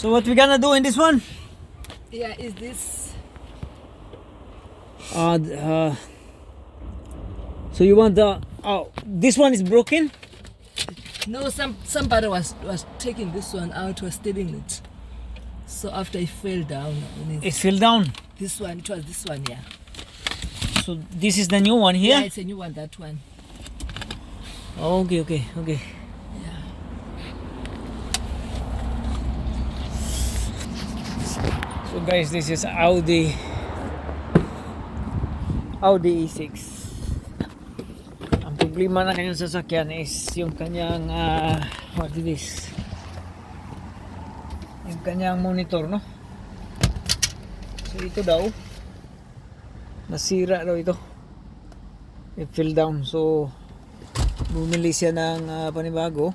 So what we gonna do in this one? Yeah, is this? So you want the this one is broken? No, somebody was taking this one out, was stealing it. So after it fell down, It fell down. this one, it was this one, yeah. So this is the new one here? Yeah, it's a new one, that one. Okay. Yeah. So guys, this is Audi E6. Ang problema na kanyang sasakyan is yung kanyang what is this? Yung kanyang monitor, no? So ito daw nasira daw ito. It fell down. So bumili siya ng panibago.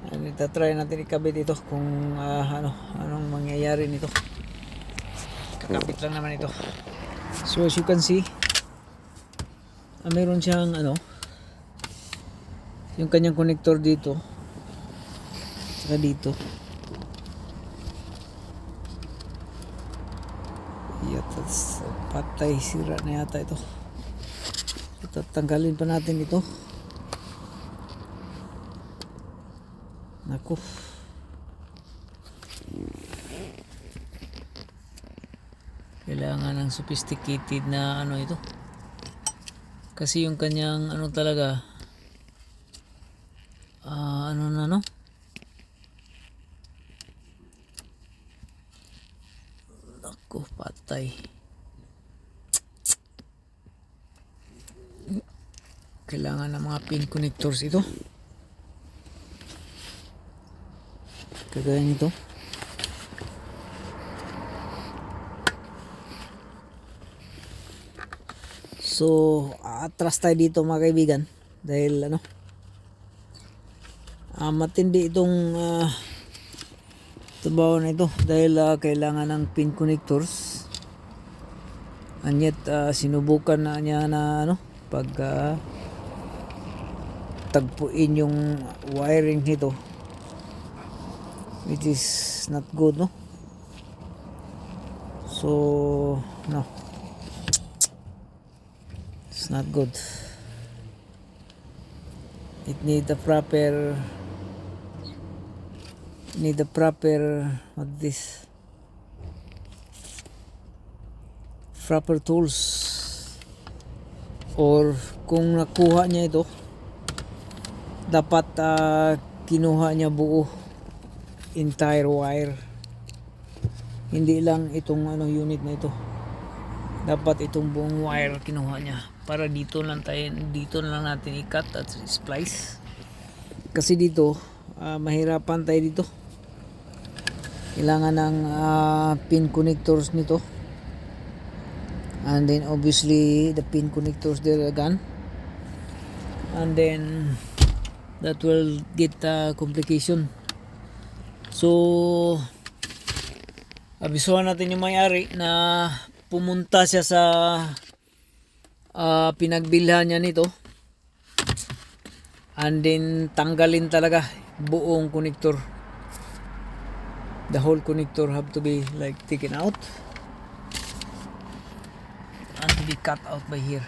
And itatry natin ikabit ito kung anong mangyayari nito. Kakabit lang naman ito. So as you can see, meron siyang yung kanyang connector dito saka dito. Yatas, patay, sira na yata ito. Tanggalin pa natin ito. Naku, kailangan ng sophisticated na ito, kasi yung kanyang talaga naku, patay. Kailangan ng mga pin connectors ito, kagaya nito. So atras tayo dito mga kaibigan, dahil matindi itong trabaho na ito, dahil kailangan ng pin connectors. And yet sinubukan na niya na pag tagpuin yung wiring nito, which is not good, no? So no, it's not good. It need the proper what this proper tools, or kung nakuha niya ito, dapat kinuha niya buo, entire wire, hindi lang itong unit na ito. Dapat itong buong wire kinuha niya, para dito lang natin i-cut at splice. Kasi dito mahirapan tayo dito. Kailangan ng pin connectors nito, and then obviously the pin connectors there again, and then that will get complication. So abisuhan natin yung may-ari na pumunta siya sa pinagbilhan niya nito, and then tanggalin talaga buong connector. The whole connector have to be like taken out and to be cut out by here.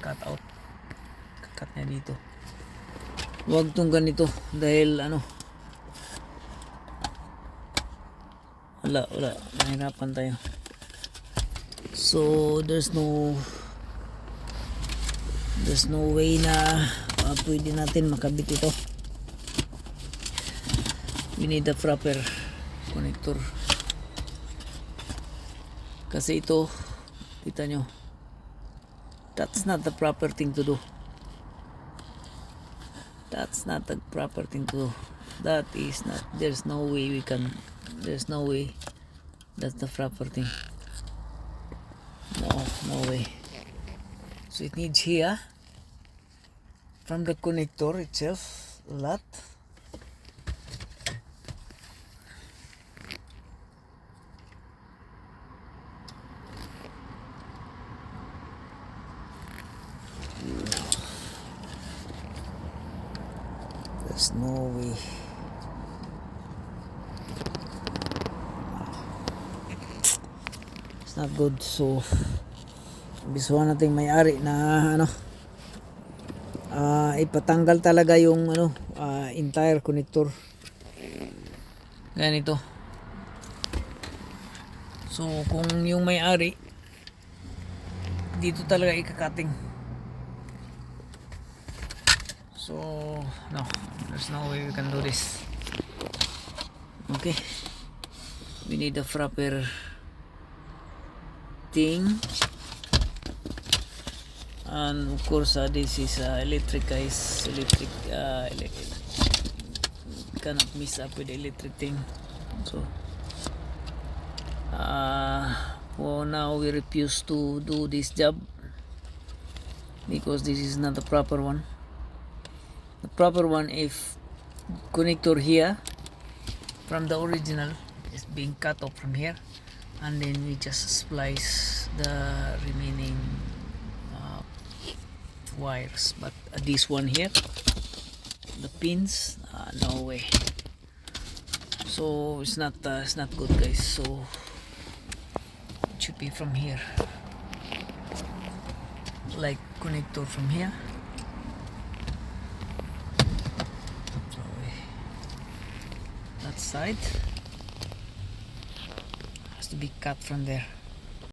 Cut niya dito. Huwag tong ganito, dahil wala, nahirapan tayo. So there's no way na pwede natin makabit ito. We need the proper connector, kasi ito, kita nyo, that's not the proper thing to do. That's not the proper thing to do. That is not, there's no way that's the proper thing. No way. So it needs here, from the connector itself, a lot. There's no way. not good. So bisuhan nating may-ari na ano, ipatanggal talaga yung ano, entire connector. Ganito. So kung yung may-ari dito talaga ikakating. So no, there's no way we can do this. Okay, we need a proper thing. And of course this is electric guys, electric cannot mess up with the electric thing. So for now we refuse to do this job because this is not the proper one. The proper one, if connector here from the original is being cut off from here, and then we just splice the remaining wires. But this one here, the pins, no way. So it's not good guys. So it should be from here, like connector from here. So that side has to be cut from there.